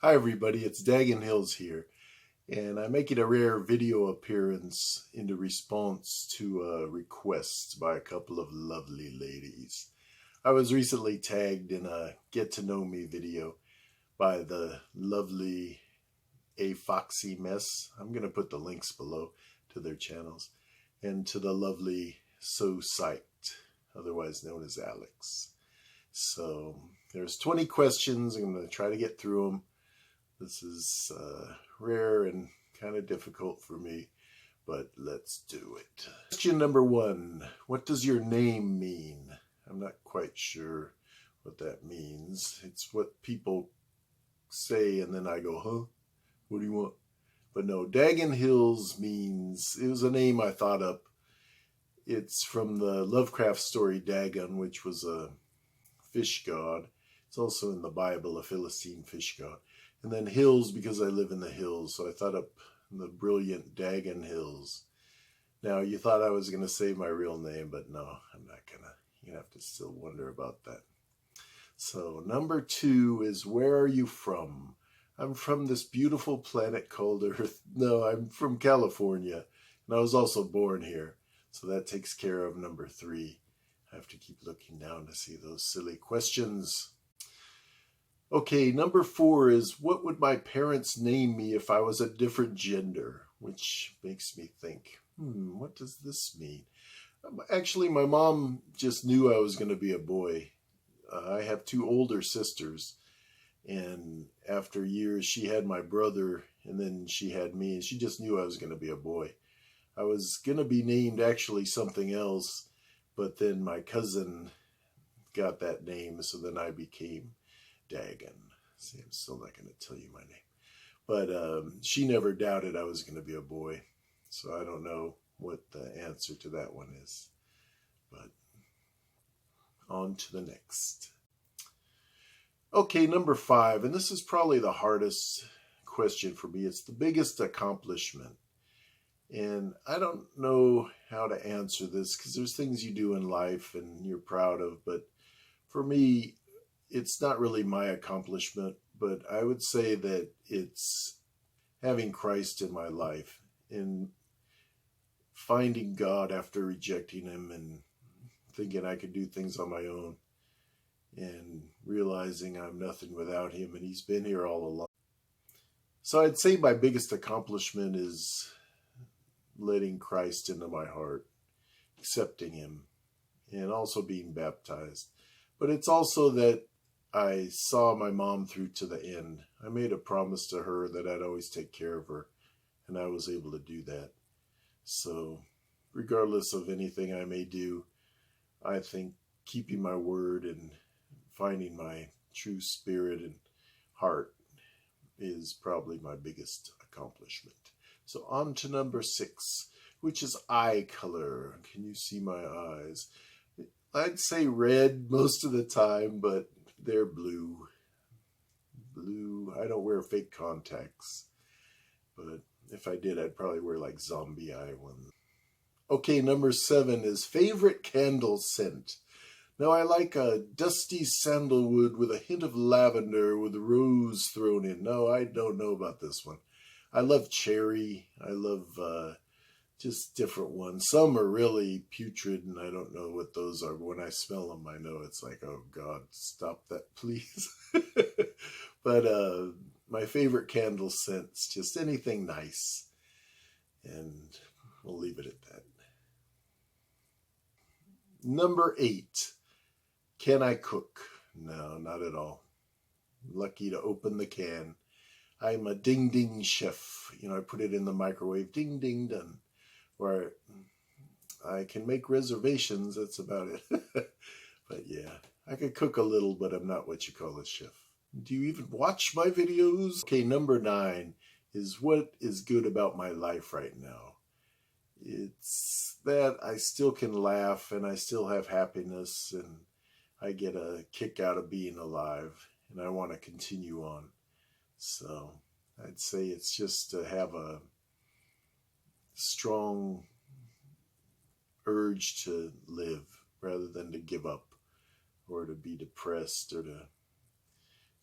Hi everybody, it's Dagonhills here, and I'm making a rare video appearance in response to a request by a couple of lovely ladies. I was recently tagged in a Get to Know Me video by the lovely A Foxy Mess. I'm going to put the links below to their channels, and to the lovely So Psyched, otherwise known as Alex. So there's 20 questions. I'm going to try to get through them. This is rare and kind of difficult for me, but let's do it. Question number 1. What does your name mean? I'm not quite sure what that means. It's what people say and then I go, huh? What do you want? But no, Dagonhills means, it was a name I thought up. It's from the Lovecraft story Dagon, which was a fish god. It's also in the Bible, a Philistine fish god. And then hills, because I live in the hills, so I thought up the brilliant Dagonhills. Now, you thought I was going to say my real name, but no, I'm not going to. You have to still wonder about that. So, number 2 is, where are you from? I'm from this beautiful planet called Earth. No, I'm from California, and I was also born here. So that takes care of number 3. I have to keep looking down to see those silly questions. Okay, number 4 is, what would my parents name me if I was a different gender? Which makes me think, what does this mean? Actually, my mom just knew I was going to be a boy. I have 2 older sisters, and after years she had my brother, and then she had me, and she just knew I was going to be a boy. I was going to be named actually something else, but then my cousin got that name, so then I became Dagon. See, I'm still not going to tell you my name. But she never doubted I was going to be a boy. So I don't know what the answer to that one is. But on to the next. Okay, number 5. And this is probably the hardest question for me. It's the biggest accomplishment. And I don't know how to answer this because there's things you do in life and you're proud of. But for me, it's not really my accomplishment, but I would say that it's having Christ in my life and finding God after rejecting him and thinking I could do things on my own and realizing I'm nothing without him and he's been here all along. So I'd say my biggest accomplishment is letting Christ into my heart, accepting him, and also being baptized. But it's also that I saw my mom through to the end. I made a promise to her that I'd always take care of her, and I was able to do that. So, regardless of anything I may do, I think keeping my word and finding my true spirit and heart is probably my biggest accomplishment. So on to number 6, which is eye color. Can you see my eyes? I'd say red most of the time, but they're blue. Blue. I don't wear fake contacts. But if I did, I'd probably wear like zombie eye ones. Okay, number 7 is favorite candle scent. Now I like a dusty sandalwood with a hint of lavender with rose thrown in. No, I don't know about this one. I love cherry. I love just different ones. Some are really putrid, and I don't know what those are. But when I smell them, I know it's like, oh God, stop that, please. But my favorite candle scents, just anything nice. And we'll leave it at that. Number 8, can I cook? No, not at all. Lucky to open the can. I'm a ding-ding chef. You know, I put it in the microwave, ding-ding, done. Where I can make reservations, that's about it. But yeah, I could cook a little, but I'm not what you call a chef. Do you even watch my videos? Okay, number 9 is what is good about my life right now. It's that I still can laugh and I still have happiness and I get a kick out of being alive and I want to continue on. So I'd say it's just to have a strong urge to live rather than to give up or to be depressed or to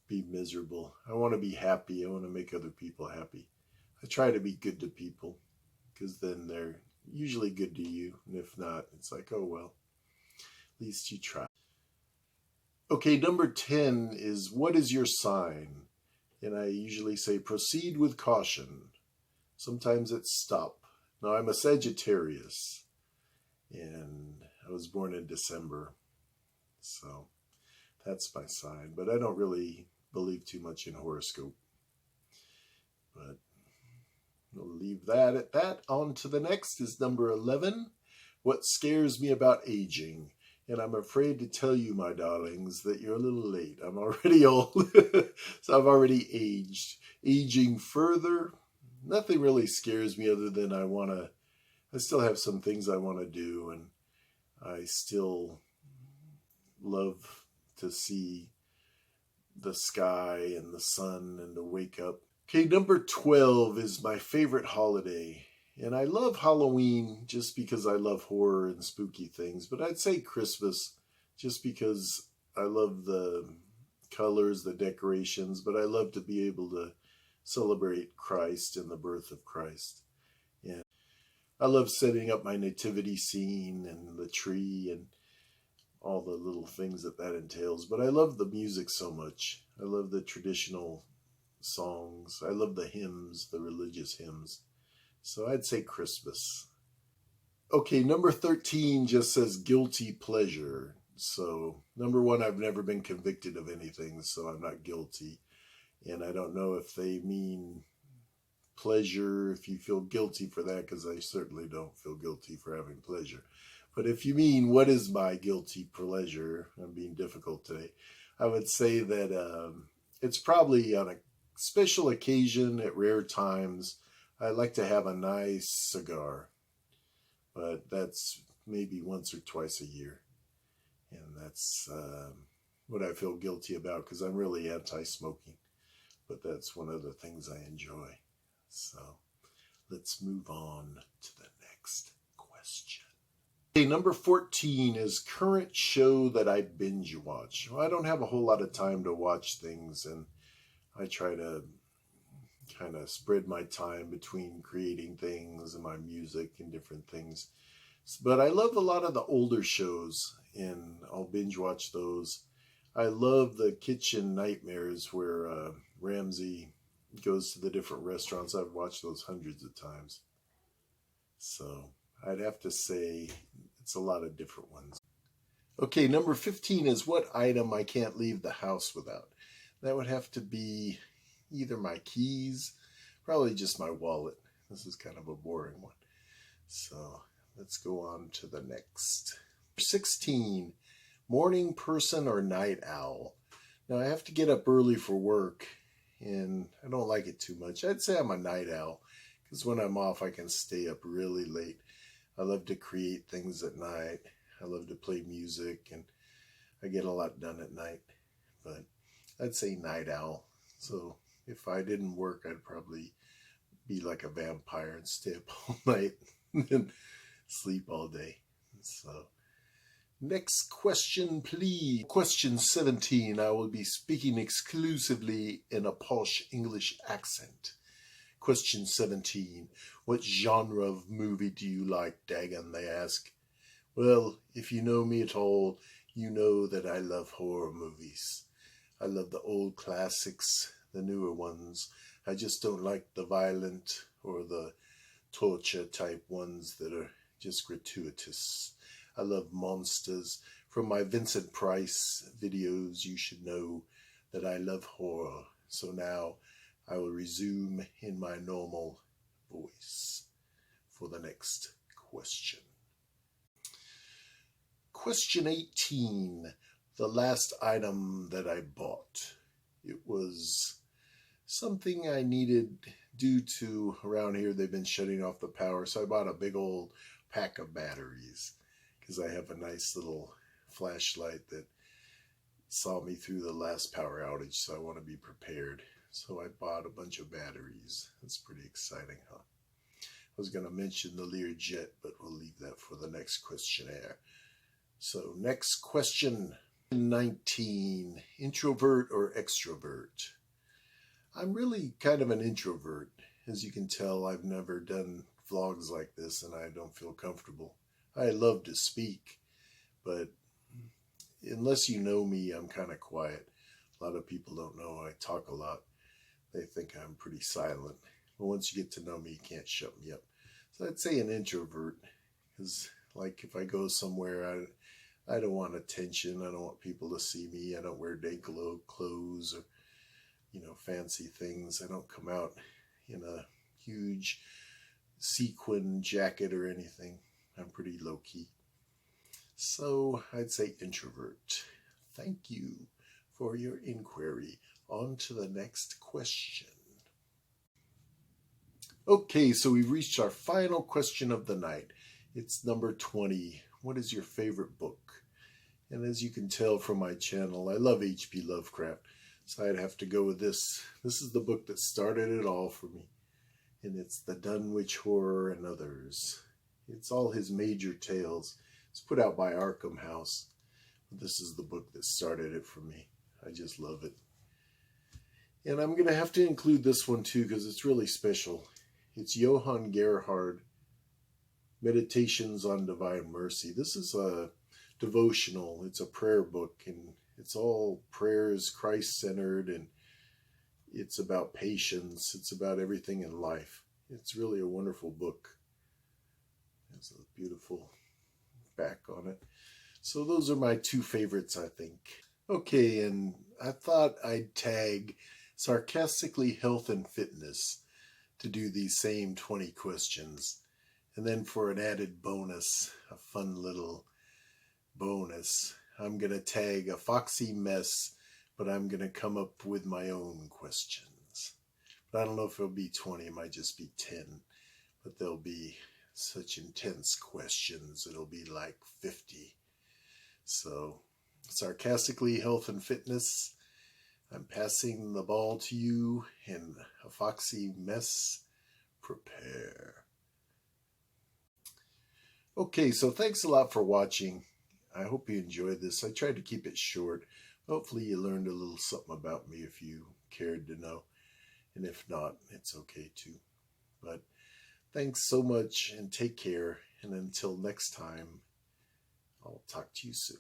be miserable. I want to be happy. I want to make other people happy. I try to be good to people because then they're usually good to you. And if not, it's like, oh, well, at least you try. Okay, number 10 is, what is your sign? And I usually say, proceed with caution. Sometimes it's stop. Now, I'm a Sagittarius, and I was born in December, so that's my sign. But I don't really believe too much in horoscope. But we'll leave that at that. On to the next is number 11. What scares me about aging? And I'm afraid to tell you, my darlings, that you're a little late. I'm already old, so I've already aged. Aging further, nothing really scares me other than I still have some things I want to do, and I still love to see the sky and the sun and to wake up. Okay, number 12 is my favorite holiday. And I love Halloween just because I love horror and spooky things. But I'd say Christmas just because I love the colors, the decorations. But I love to be able to celebrate Christ and the birth of Christ. And I love setting up my nativity scene and the tree and all the little things that entails. But I love the music so much. I love the traditional songs. I love the hymns, the religious hymns. So I'd say Christmas. Okay, number 13 just says guilty pleasure. So number 1, I've never been convicted of anything, so I'm not guilty. And I don't know if they mean pleasure, if you feel guilty for that, because I certainly don't feel guilty for having pleasure. But if you mean what is my guilty pleasure, I'm being difficult today, I would say that it's probably on a special occasion at rare times. I like to have a nice cigar, but that's maybe once or twice a year. And that's what I feel guilty about because I'm really anti-smoking. But that's one of the things I enjoy. So let's move on to the next question. Okay, number 14 is current show that I binge watch. Well, I don't have a whole lot of time to watch things, and I try to kind of spread my time between creating things and my music and different things. But I love a lot of the older shows, and I'll binge watch those. I love the Kitchen Nightmares where Ramsay goes to the different restaurants. I've watched those hundreds of times. So I'd have to say it's a lot of different ones. Okay, number 15 is what item I can't leave the house without. That would have to be either my keys, probably just my wallet. This is kind of a boring one. So let's go on to the next. 16, morning person or night owl? Now I have to get up early for work, and I don't like it too much. I'd say I'm a night owl, because when I'm off I can stay up really late. I love to create things at night. I love to play music, and I get a lot done at night. But I'd say night owl. So if I didn't work, I'd probably be like a vampire and stay up all night and sleep all day. So next question, please. Question 17. I will be speaking exclusively in a posh English accent. Question 17. What genre of movie do you like, Dagon, they ask. Well, if you know me at all, you know that I love horror movies. I love the old classics, the newer ones. I just don't like the violent or the torture type ones that are just gratuitous. I love monsters. From my Vincent Price videos, you should know that I love horror. So now I will resume in my normal voice for the next question. Question 18. The last item that I bought. It was something I needed due to around here they've been shutting off the power. So I bought a big old pack of batteries because I have a nice little flashlight that saw me through the last power outage. So I want to be prepared. So I bought a bunch of batteries. That's pretty exciting, huh? I was going to mention the Learjet, but we'll leave that for the next questionnaire. So next question, 19, introvert or extrovert? I'm really kind of an introvert. As you can tell, I've never done vlogs like this and I don't feel comfortable. I love to speak, but unless you know me, I'm kind of quiet. A lot of people don't know I talk a lot. They think I'm pretty silent. But once you get to know me, you can't shut me up. So I'd say an introvert, because like if I go somewhere, I don't want attention. I don't want people to see me. I don't wear day clothes or, fancy things. I don't come out in a huge sequin jacket or anything. I'm pretty low key. So I'd say introvert. Thank you for your inquiry. On to the next question. Okay, so we've reached our final question of the night. It's number 20. What is your favorite book? And as you can tell from my channel, I love H.P. Lovecraft. So I'd have to go with this. This is the book that started it all for me. And it's The Dunwich Horror and Others. It's all his major tales. It's put out by Arkham House. But this is the book that started it for me. I just love it. And I'm going to have to include this one too because it's really special. It's Johann Gerhard, Meditations on Divine Mercy. This is a devotional. It's a prayer book, and it's all prayers, Christ-centered, and it's about patience. It's about everything in life. It's really a wonderful book. There's a beautiful back on it. So those are my two favorites, I think. Okay, and I thought I'd tag Sarcastically Health and Fitness to do these same 20 questions. And then for an added bonus, a fun little bonus, I'm going to tag A Foxy Mess, but I'm going to come up with my own questions. But I don't know if it'll be 20, it might just be 10. But they'll be such intense questions, it'll be like 50. So, Sarcastically Health and Fitness, I'm passing the ball to you, and A Foxy Mess, prepare. Okay, so thanks a lot for watching. I hope you enjoyed this. I tried to keep it short. Hopefully you learned a little something about me if you cared to know. And if not, it's okay too. But thanks so much and take care. And until next time, I'll talk to you soon.